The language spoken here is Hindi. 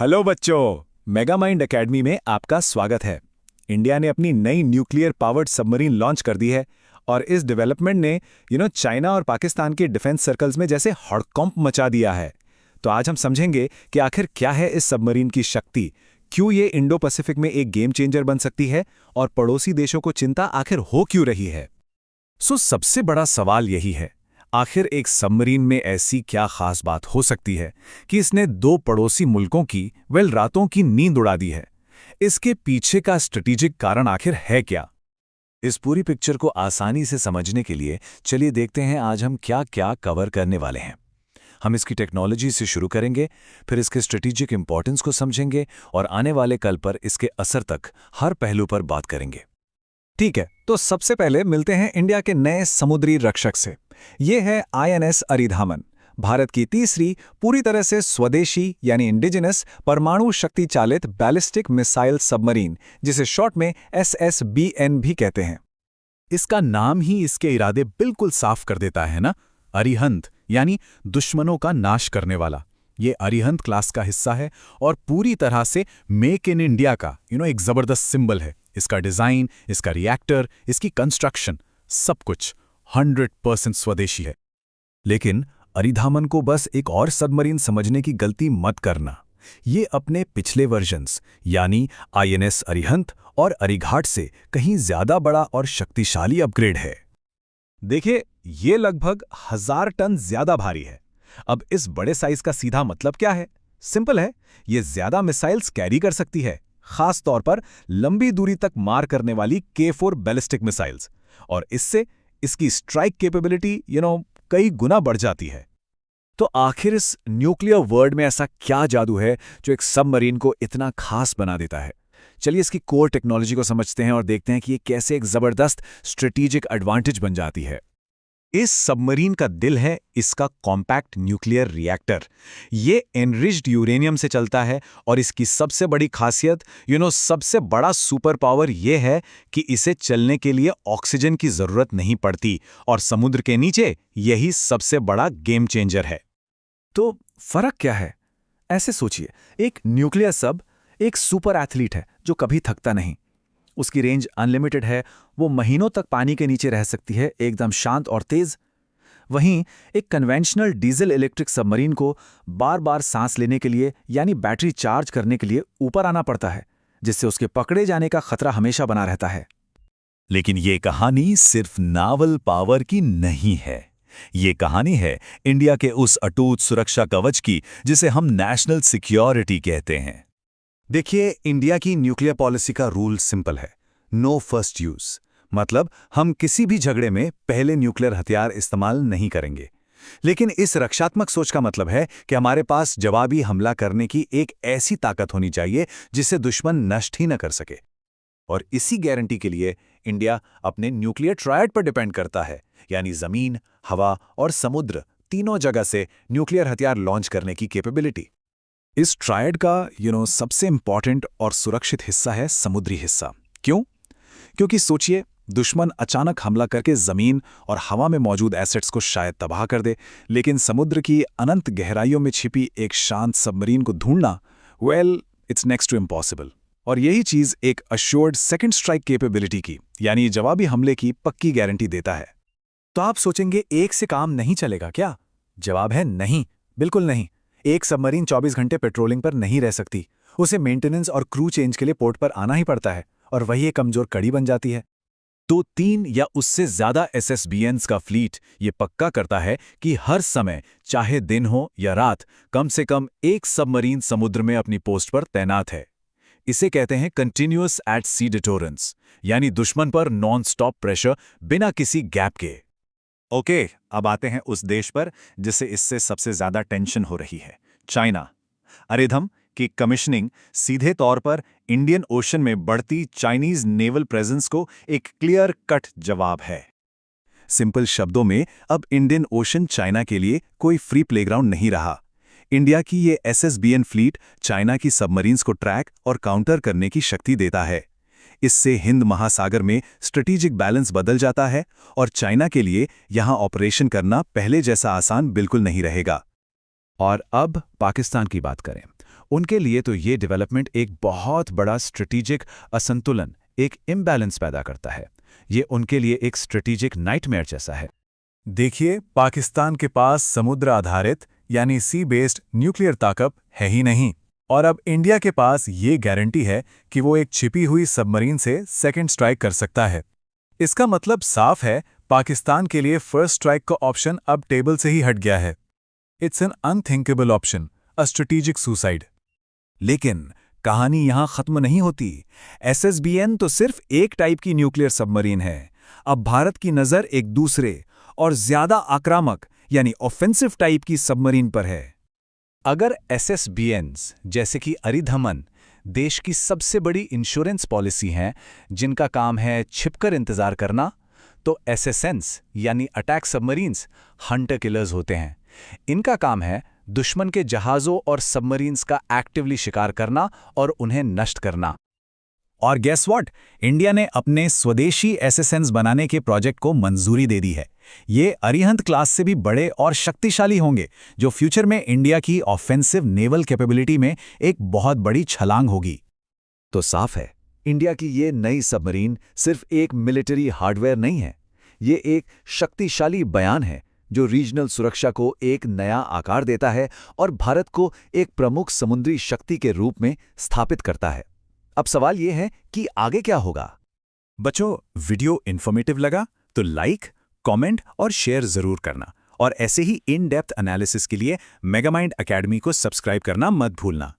हेलो बच्चों, मेगामाइंड एकेडमी में आपका स्वागत है। इंडिया ने अपनी नई न्यूक्लियर पावर्ड सबमरीन लॉन्च कर दी है और इस डेवलपमेंट ने चाइना और पाकिस्तान के डिफेंस सर्कल्स में जैसे हड़कंप मचा दिया है। तो आज हम समझेंगे कि आखिर क्या है इस सबमरीन की शक्ति, क्यों ये इंडो पैसिफिक में एक गेम चेंजर बन सकती है और पड़ोसी देशों को चिंता आखिर हो क्यों रही है। सबसे बड़ा सवाल यही है, आखिर एक सबमरीन में ऐसी क्या खास बात हो सकती है कि इसने दो पड़ोसी मुल्कों की रातों की नींद उड़ा दी है। इसके पीछे का स्ट्रेटेजिक कारण आखिर है क्या? इस पूरी पिक्चर को आसानी से समझने के लिए चलिए देखते हैं आज हम क्या क्या कवर करने वाले हैं। हम इसकी टेक्नोलॉजी से शुरू करेंगे, फिर इसके स्ट्रेटेजिक इंपॉर्टेंस को समझेंगे और आने वाले कल पर इसके असर तक हर पहलू पर बात करेंगे। ठीक है, तो सबसे पहले मिलते हैं इंडिया के नए समुद्री रक्षक से। ये है INS अरिधामन, भारत की तीसरी पूरी तरह से स्वदेशी यानी इंडिजिनस परमाणु शक्ति चालित बैलिस्टिक मिसाइल सबमरीन, जिसे शॉर्ट में SSBN भी कहते हैं। इसका नाम ही इसके इरादे बिल्कुल साफ कर देता है ना, अरिहंत यानी दुश्मनों का नाश करने वाला। ये अरिहंत क्लास का हिस्सा है और पूरी तरह से मेक इन इंडिया का एक जबरदस्त सिंबल है। इसका डिजाइन, इसका रिएक्टर, इसकी कंस्ट्रक्शन, सब कुछ 100% स्वदेशी है। लेकिन अरिधामन को बस एक और सबमरीन समझने की गलती मत करना। ये अपने पिछले वर्जन्स यानी INS अरिहंत और अरिघाट से कहीं ज्यादा बड़ा और शक्तिशाली अपग्रेड है। देखिए, ये लगभग 1000 टन ज्यादा भारी है। अब इस बड़े साइज का सीधा मतलब क्या है? सिंपल है, ये ज्यादा मिसाइल्स कैरी कर सकती है, खास तौर पर लंबी दूरी तक मार करने वाली K4 बैलिस्टिक मिसाइल्स, और इससे इसकी स्ट्राइक कैपेबिलिटी कई गुना बढ़ जाती है। तो आखिर इस न्यूक्लियर वर्ल्ड में ऐसा क्या जादू है जो एक सबमरीन को इतना खास बना देता है? चलिए इसकी कोर टेक्नोलॉजी को समझते हैं और देखते हैं कि ये कैसे एक जबरदस्त स्ट्रेटेजिक एडवांटेज बन जाती है। इस सबमरीन का दिल है इसका कॉम्पैक्ट न्यूक्लियर रिएक्टर। ये एनरिच्ड यूरेनियम से चलता है और इसकी सबसे बड़ी खासियत सबसे बड़ा सुपर पावर ये है कि इसे चलने के लिए ऑक्सीजन की जरूरत नहीं पड़ती और समुद्र के नीचे यही सबसे बड़ा गेम चेंजर है। तो फर्क क्या है? ऐसे सोचिए, एक न्यूक्लियर सब एक सुपर एथलीट है जो कभी थकता नहीं। उसकी रेंज अनलिमिटेड है, वो महीनों तक पानी के नीचे रह सकती है, एकदम शांत और तेज। वहीं एक कन्वेंशनल डीजल इलेक्ट्रिक सबमरीन को बार बार सांस लेने के लिए यानी बैटरी चार्ज करने के लिए ऊपर आना पड़ता है, जिससे उसके पकड़े जाने का खतरा हमेशा बना रहता है। लेकिन ये कहानी सिर्फ नावल पावर की नहीं है। ये कहानी है इंडिया के उस अटूट सुरक्षा कवच की जिसे हम नेशनल सिक्योरिटी कहते हैं। देखिए, इंडिया की न्यूक्लियर पॉलिसी का रूल सिंपल है, नो फर्स्ट यूज। मतलब हम किसी भी झगड़े में पहले न्यूक्लियर हथियार इस्तेमाल नहीं करेंगे। लेकिन इस रक्षात्मक सोच का मतलब है कि हमारे पास जवाबी हमला करने की एक ऐसी ताकत होनी चाहिए जिसे दुश्मन नष्ट ही न कर सके। और इसी गारंटी के लिए इंडिया अपने न्यूक्लियर ट्रायड पर डिपेंड करता है, यानी जमीन, हवा और समुद्र तीनों जगह से न्यूक्लियर हथियार लॉन्च करने की कैपेबिलिटी। इस ट्रायड का सबसे इंपॉर्टेंट और सुरक्षित हिस्सा है समुद्री हिस्सा। क्यों? क्योंकि सोचिए, दुश्मन अचानक हमला करके जमीन और हवा में मौजूद एसेट्स को शायद तबाह कर दे, लेकिन समुद्र की अनंत गहराइयों में छिपी एक शांत सबमरीन को ढूंढना, इट्स नेक्स्ट टू इम्पॉसिबल। और यही चीज एक अश्योर्ड सेकंड स्ट्राइक कैपेबिलिटी की यानी जवाबी हमले की पक्की गारंटी देता है। तो आप सोचेंगे एक से काम नहीं चलेगा क्या? जवाब है नहीं, बिल्कुल नहीं। एक सबमरीन 24 घंटे पेट्रोलिंग पर नहीं रह सकती। उसे मेंटेनेंस और क्रू चेंज के लिए पोर्ट पर आना ही पड़ता है, और वही एक कमजोर कड़ी बन जाती है। तो 3 या उससे ज्यादा SSBNs का फ्लीट ये पक्का करता है कि हर समय, चाहे दिन हो या रात, कम से कम एक सबमरीन समुद्र में अपनी पोस्ट पर तैनात है। इसे कहते हैं कंटिन्यूअस एट सी डिटोरेंस, यानी दुश्मन पर नॉन स्टॉप प्रेशर बिना किसी गैप के। ओके, अब आते हैं उस देश पर जिसे इससे सबसे ज्यादा टेंशन हो रही है, चाइना। अरिधम की कमिश्निंग सीधे तौर पर इंडियन ओशन में बढ़ती चाइनीज नेवल प्रेजेंस को एक क्लियर कट जवाब है। सिंपल शब्दों में, अब इंडियन ओशन चाइना के लिए कोई फ्री प्लेग्राउंड नहीं रहा। इंडिया की ये SSBN फ्लीट चाइना की सबमरीन्स को ट्रैक और काउंटर करने की शक्ति देता है। इससे हिंद महासागर में स्ट्रेटेजिक बैलेंस बदल जाता है और चाइना के लिए यहां ऑपरेशन करना पहले जैसा आसान बिल्कुल नहीं रहेगा। और अब पाकिस्तान की बात करें। उनके लिए तो ये डेवलपमेंट एक बहुत बड़ा स्ट्रेटेजिक असंतुलन, एक इम्बैलेंस पैदा करता है। ये उनके लिए एक स्ट्रेटेजिक नाइटमेयर जैसा है। देखिए, पाकिस्तान के पास समुद्र आधारित यानी सी बेस्ड न्यूक्लियर ताकत है ही नहीं, और अब इंडिया के पास ये गारंटी है कि वो एक छिपी हुई सबमरीन से सेकंड स्ट्राइक कर सकता है। इसका मतलब साफ है, पाकिस्तान के लिए फर्स्ट स्ट्राइक का ऑप्शन अब टेबल से ही हट गया है। It's an unthinkable option, a strategic suicide. लेकिन कहानी यहां खत्म नहीं होती। SSBN तो सिर्फ एक टाइप की न्यूक्लियर सबमरीन है। अब भारत की नजर एक दूसरे और ज्यादा आक्रामक यानी ऑफेंसिव टाइप की सबमरीन पर है। अगर SSBNs जैसे कि अरिधमन देश की सबसे बड़ी इंश्योरेंस पॉलिसी हैं, जिनका काम है छिपकर इंतजार करना, तो SSNs यानी अटैक सबमरीन्स हंटर किलर्स होते हैं। इनका काम है दुश्मन के जहाज़ों और सबमरीन्स का एक्टिवली शिकार करना और उन्हें नष्ट करना। और गेस व्हाट, इंडिया ने अपने स्वदेशी SSNs बनाने के प्रोजेक्ट को मंजूरी दे दी है। ये अरिहंत क्लास से भी बड़े और शक्तिशाली होंगे, जो फ्यूचर में इंडिया की ऑफेंसिव नेवल कैपेबिलिटी में एक बहुत बड़ी छलांग होगी। तो साफ है, इंडिया की ये नई सबमरीन सिर्फ एक मिलिट्री हार्डवेयर नहीं है। ये एक शक्तिशाली बयान है जो रीजनल सुरक्षा को एक नया आकार देता है और भारत को एक प्रमुख समुद्री शक्ति के रूप में स्थापित करता है। अब सवाल ये है कि आगे क्या होगा? बच्चों, वीडियो इन्फॉर्मेटिव लगा तो लाइक, कमेंट और शेयर जरूर करना, और ऐसे ही इन डेप्थ एनालिसिस के लिए मेगामाइंड एकेडमी को सब्सक्राइब करना मत भूलना।